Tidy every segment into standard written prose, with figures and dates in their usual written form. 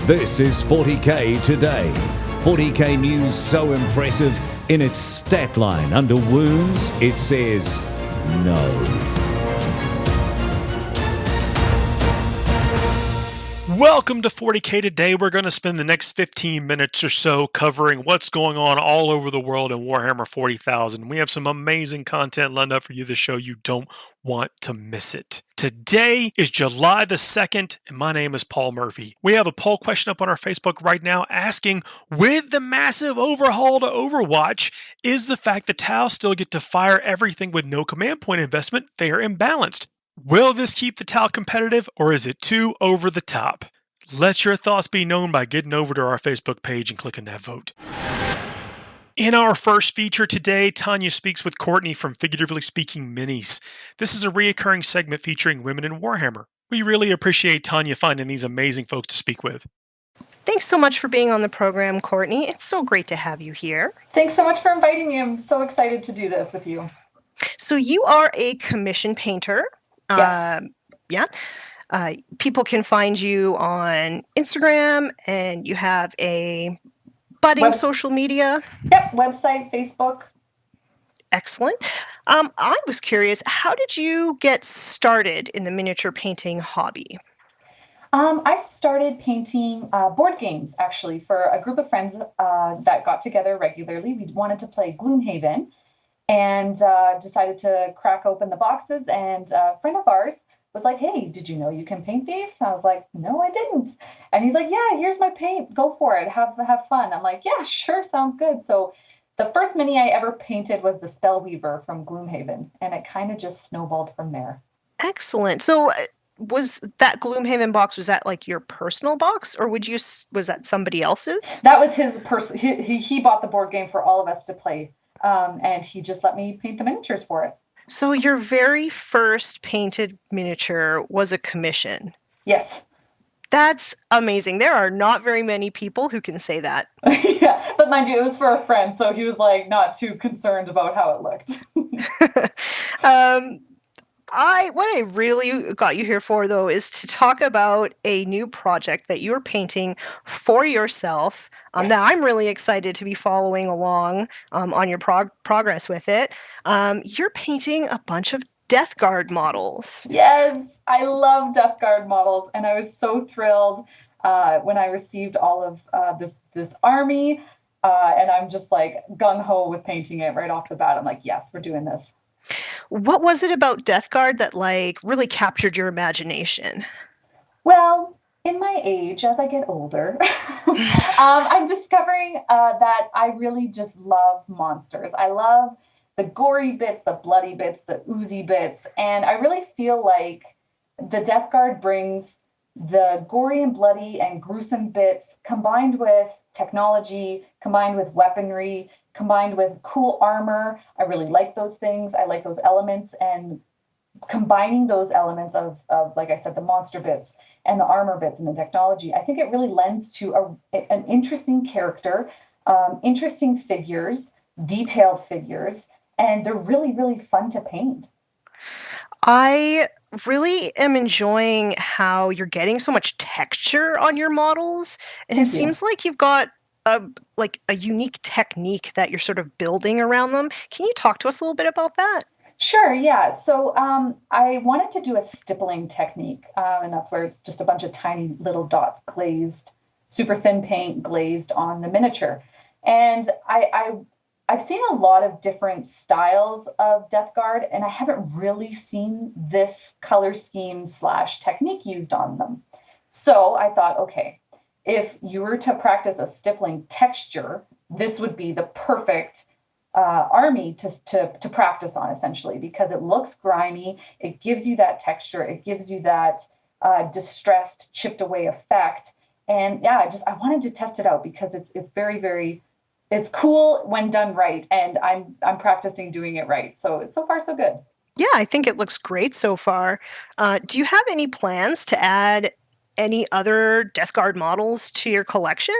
This is 40K Today. 40K News so impressive, in its stat line under wounds, it says no. Welcome to 40K Today. We're going to spend the next 15 minutes or so covering what's going on all over the world in Warhammer 40,000. We have some amazing content lined up for you this show. You don't want to miss it. Today is July the 2nd, and my name is Paul Murphy. We have a poll question up on our Facebook right now asking, with the massive overhaul to Overwatch, is the fact that Tau still get to fire everything with no command point investment fair and balanced? Will this keep the Tau competitive, or is it too over the top? Let your thoughts be known by getting over to our Facebook page and clicking that vote. In our first feature today, Tanya speaks with Courtney from Figuratively Speaking Minis. This is a reoccurring segment featuring women in Warhammer. We really appreciate Tanya finding these amazing folks to speak with. Thanks so much for being on the program, Courtney. It's so great to have you here. Thanks so much for inviting me. I'm so excited to do this with you. So you are a commission painter. Yes. People can find you on Instagram, and you have a budding social media. Yep, website, Facebook. Excellent. I was curious, how did you get started in the miniature painting hobby? I started painting board games, actually, for a group of friends that got together regularly. We wanted to play Gloomhaven and decided to crack open the boxes. And a friend of ours was like, hey, did you know you can paint these? And I was like, no, I didn't. And he's like, yeah, here's my paint. Go for it. Have fun. I'm like, yeah, sure. Sounds good. So the first mini I ever painted was the Spellweaver from Gloomhaven. And it kind of just snowballed from there. Excellent. So was that Gloomhaven box, was that like your personal box, or was that somebody else's? That was his person. He bought the board game for all of us to play. And he just let me paint the miniatures for it. So your very first painted miniature was a commission. Yes. That's amazing. There are not very many people who can say that. Yeah, but mind you, it was for a friend, so he was like not too concerned about how it looked. What I really got you here for, though, is to talk about a new project that you're painting for yourself. Yes. That I'm really excited to be following along on your progress with it. You're painting a bunch of Death Guard models. Yes, I love Death Guard models, and I was so thrilled when I received all of this army, and I'm just like gung-ho with painting it right off the bat. I'm like, yes, we're doing this. What was it about Death Guard that like really captured your imagination? Well, in my age, as I get older, I'm discovering that I really just love monsters. I love the gory bits, the bloody bits, the oozy bits, and I really feel like the Death Guard brings the gory and bloody and gruesome bits combined with technology, combined with weaponry, combined with cool armor. I really like those things. I like those elements, and combining those elements of like I said, the monster bits and the armor bits and the technology, I think it really lends to an interesting character, interesting figures, detailed figures, and they're really, really fun to paint. I really am enjoying how you're getting so much texture on your models, and it seems like you've got a unique technique that you're sort of building around them. Can you talk to us a little bit about that? Sure, yeah. So I wanted to do a stippling technique, and that's where it's just a bunch of tiny little dots glazed, super thin paint glazed on the miniature. And I've seen a lot of different styles of Death Guard, and I haven't really seen this color scheme / technique used on them. So I thought, okay, if you were to practice a stippling texture, this would be the perfect army to practice on, essentially, because it looks grimy, it gives you that texture, it gives you that distressed, chipped away effect. And yeah, I wanted to test it out because it's very, very, it's cool when done right, and I'm practicing doing it right. So far so good. Yeah, I think it looks great so far. Do you have any plans to add any other Death Guard models to your collection?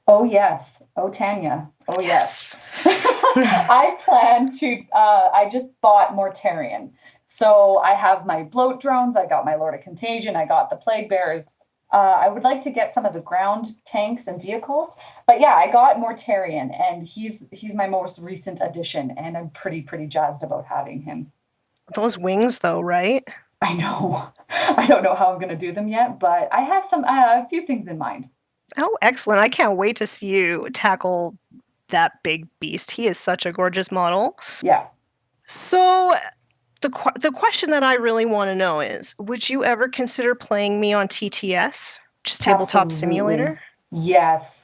Oh, yes. Oh, Tanya. Oh, yes. I plan to, I just bought Mortarion. So I have my bloat drones, I got my Lord of Contagion, I got the Plague Bearers. I would like to get some of the ground tanks and vehicles. But yeah, I got Mortarion, and he's my most recent addition, and I'm pretty jazzed about having him. Those wings, though, right? I know. I don't know how I'm going to do them yet, but I have a few things in mind. Oh, excellent. I can't wait to see you tackle that big beast. He is such a gorgeous model. Yeah. So the question that I really want to know is, would you ever consider playing me on TTS, just Tabletop Absolutely. Simulator? Yes.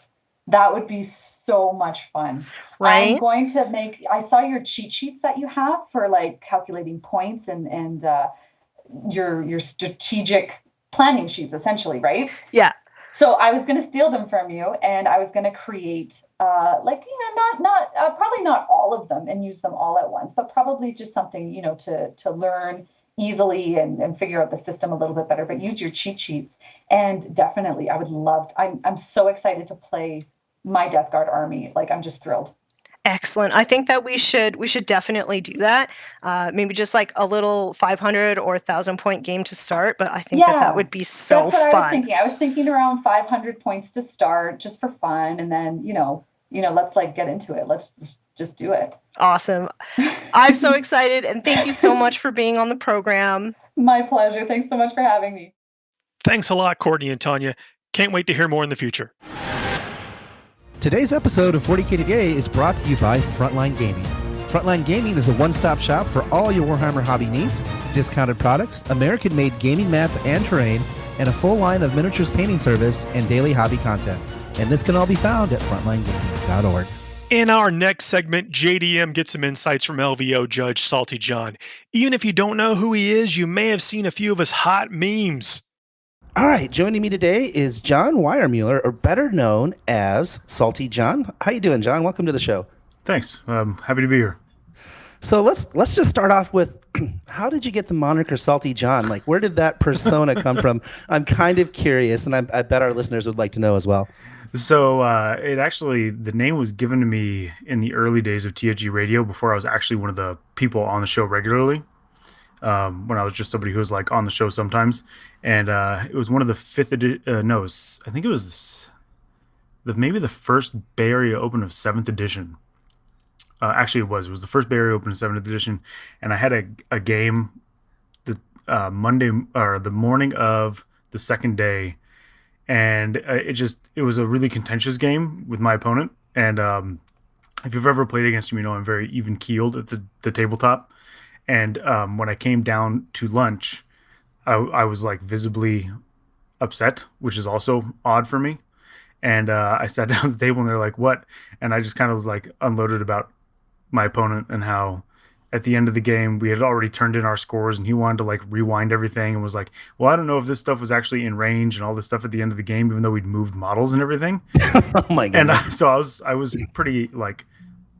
That would be so much fun. Right? I'm going to I saw your cheat sheets that you have for like calculating points and your strategic planning sheets, essentially, right? Yeah. So I was going to steal them from you, and I was going to create, probably not all of them and use them all at once, but probably just something, to learn easily and figure out the system a little bit better. But use your cheat sheets, and definitely, I would love. I'm so excited to play my Death Guard army. Like, I'm just thrilled. Excellent. I think that we should definitely do that. Maybe just like a little 500 or 1,000 point game to start, but I think that would be so That's what fun. I was thinking. I was thinking around 500 points to start, just for fun, and then let's like get into it. Let's just do it. Awesome. I'm so excited, and thank you so much for being on the program. My pleasure. Thanks so much for having me. Thanks a lot, Courtney and Tanya. Can't wait to hear more in the future. Today's episode of 40K Today is brought to you by Frontline Gaming. Frontline Gaming is a one-stop shop for all your Warhammer hobby needs, discounted products, American-made gaming mats and terrain, and a full line of miniatures painting service and daily hobby content. And this can all be found at frontlinegaming.org. In our next segment, JDM gets some insights from LVO Judge Salty John. Even if you don't know who he is, you may have seen a few of his hot memes. All right, joining me today is John Weiermuller, or better known as Salty John. How you doing, John? Welcome to the show. Thanks. Happy to be here. So let's just start off with, how did you get the moniker Salty John? Like, where did that persona come from? I'm kind of curious, and I bet our listeners would like to know as well. So the name was given to me in the early days of TFG Radio, before I was actually one of the people on the show regularly. When I was just somebody who was like on the show sometimes, and it was one of the I think it was maybe the first Bay Area Open of 7th edition. Actually, it was the first Bay Area Open of 7th edition, and I had a game the Monday or the morning of the second day, and it was a really contentious game with my opponent. And if you've ever played against me, you know I'm very even keeled at the tabletop. And when I came down to lunch, I was like visibly upset, which is also odd for me. And I sat down at the table and they're like, "What?" And I just kind of was like unloaded about my opponent and how at the end of the game we had already turned in our scores, and he wanted to like rewind everything and was like, "Well, I don't know if this stuff was actually in range and all this stuff at the end of the game, even though we'd moved models and everything." Oh my god! And so I was pretty like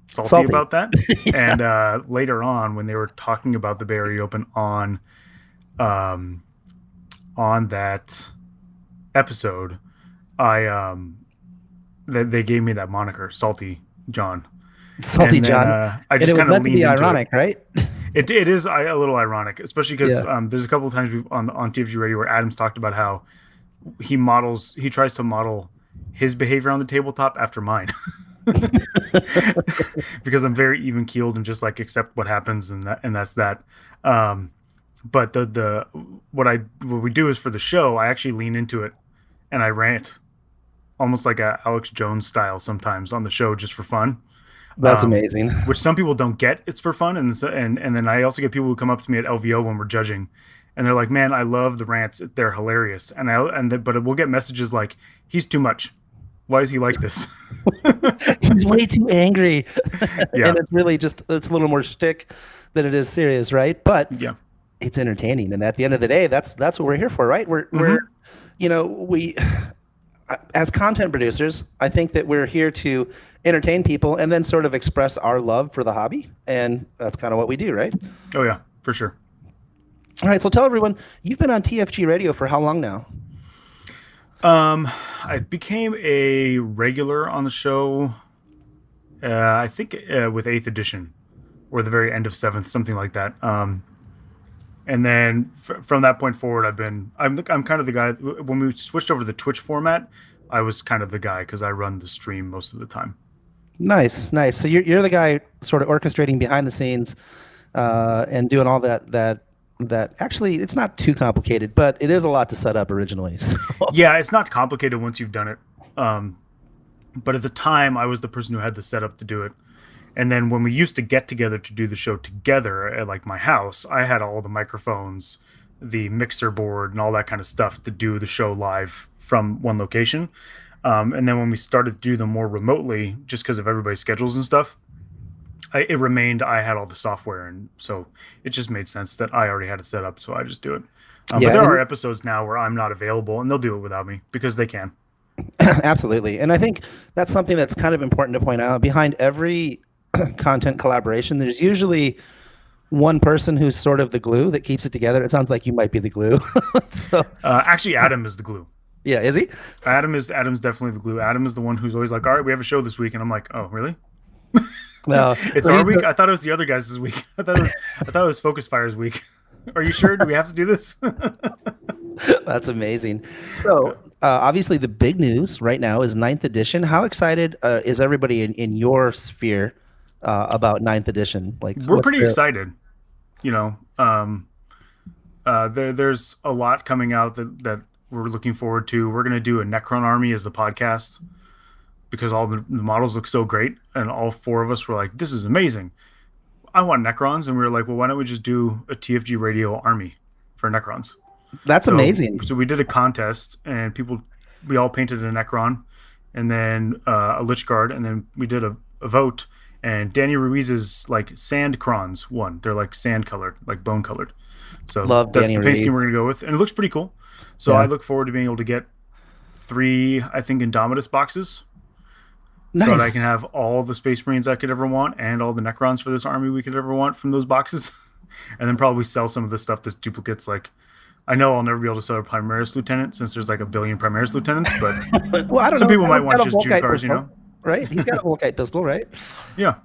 salty about that. Yeah. And later on, when they were talking about the Bay Area Open on that episode, they gave me that moniker, Salty John. Salty John. I just kind of leaned into ironic, right? It is a little ironic, especially because there's a couple of times on TFG Radio where Adam's talked about how he tries to model his behavior on the tabletop after mine. Because I'm very even keeled and just like accept what happens, and that's that. But what we do is for the show, I actually lean into it and I rant almost like a Alex Jones style sometimes on the show just for fun. That's amazing. Which some people don't get. It's for fun, and then I also get people who come up to me at LVO when we're judging, and they're like, "Man, I love the rants. They're hilarious." But we'll get messages like, "He's too much. Why is he like this?" He's way too angry. Yeah. And it's a little more shtick than it is serious, right? But yeah, it's entertaining, and at the end of the day, that's what we're here for, right? We're as content producers, I think that we're here to entertain people and then sort of express our love for the hobby, and that's kind of what we do, right? Oh yeah, for sure. All right, so tell everyone, you've been on TFG Radio for how long now? I became a regular on the show, I think with 8th edition, or the very end of 7th, something like that. And then from that point forward, I'm kind of the guy. When we switched over to the Twitch format, I was kind of the guy because I run the stream most of the time. Nice. So you're the guy sort of orchestrating behind the scenes, and doing all that actually it's not too complicated, but it is a lot to set up originally. So. Yeah, it's not complicated once you've done it. But at the time, I was the person who had the setup to do it. And then when we used to get together to do the show together at like my house, I had all the microphones, the mixer board, and all that kind of stuff to do the show live from one location. And then when we started to do them more remotely, just because of everybody's schedules and stuff, I had all the software. And so it just made sense that I already had it set up. So I just do it. But there are episodes now where I'm not available and they'll do it without me because they can. Absolutely. And I think that's something that's kind of important to point out. Behind every content collaboration, there's usually one person who's sort of the glue that keeps it together. It sounds like you might be the glue. So actually, Adam is the glue. Yeah, is he? Adam's definitely the glue. Adam is the one who's always like, all right, we have a show this week. And I'm like, oh, really? No, it's our week. I thought it was the other guys this week. I thought it was Focus Fire's week. Are you sure? Do we have to do this? That's amazing. So obviously the big news right now is 9th edition. How excited is everybody in your sphere about 9th edition? Like, we're pretty excited. You know, there's a lot coming out that we're looking forward to. We're going to do a Necron army as the podcast because all the models look so great. And all 4 of us were like, this is amazing. I want Necrons. And we were like, well, why don't we just do a TFG Radio army for Necrons? That's amazing. So we did a contest and we all painted a Necron and then a Lich Guard. And then we did a vote, and Danny Ruiz's like sand crons won. They're like sand colored, like bone colored. So that's Danny the paint scheme we're going to go with. And it looks pretty cool. So I look forward to being able to get 3, I think, Indomitus boxes. Nice. So that I can have all the Space Marines I could ever want and all the Necrons for this army we could ever want from those boxes. And then probably sell some of the stuff that's duplicates. Like, I know I'll never be able to sell a Primaris Lieutenant since there's like a billion Primaris Lieutenants, but well, I don't some know. People might want just Jude cars, pistol, right? He's got a Volkite pistol, right? Yeah.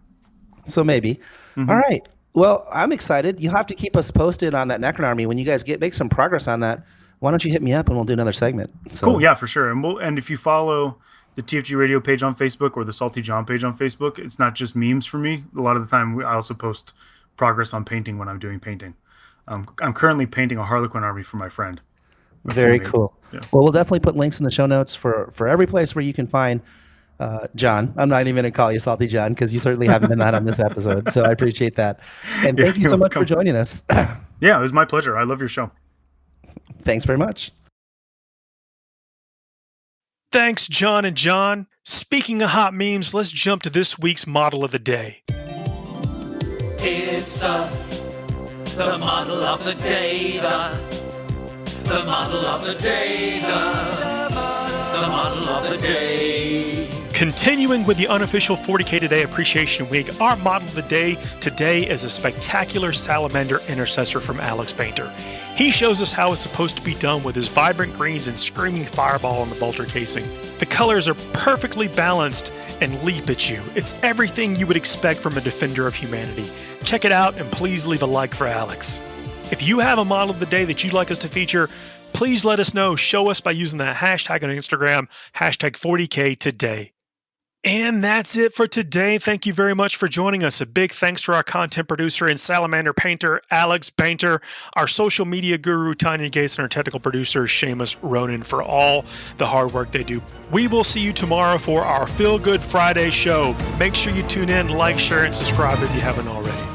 So maybe. Mm-hmm. All right. Well, I'm excited. You'll have to keep us posted on that Necron army when you guys make some progress on that. Why don't you hit me up and we'll do another segment? So. Cool. Yeah, for sure. And if you follow the TFG Radio page on Facebook or the Salty John page on Facebook, it's not just memes for me. A lot of the time, I also post progress on painting when I'm doing painting. I'm currently painting a Harlequin army for my friend. Very cool. Yeah. Well, we'll definitely put links in the show notes for every place where you can find John. I'm not even going to call you Salty John because you certainly haven't been that on this episode. So I appreciate that. And thank you so much for joining us. Yeah, it was my pleasure. I love your show. Thanks very much. Thanks, John and John. Speaking of hot memes, let's jump to this week's model of the day. It's the model of the day, the model of the day, the model of the day. Continuing with the unofficial 40K Today Appreciation Week, our model of the day today is a spectacular Salamander Intercessor from Alex Painter. He shows us how it's supposed to be done with his vibrant greens and screaming fireball on the bolter casing. The colors are perfectly balanced and leap at you. It's everything you would expect from a defender of humanity. Check it out and please leave a like for Alex. If you have a model of the day that you'd like us to feature, please let us know. Show us by using that hashtag on Instagram, hashtag 40K Today. And that's it for today. Thank you very much for joining us. A big thanks to our content producer and Salamander painter, Alex Painter, our social media guru, Tanya Gates, and our technical producer, Seamus Ronan, for all the hard work they do. We will see you tomorrow for our Feel Good Friday show. Make sure you tune in, like, share, and subscribe if you haven't already.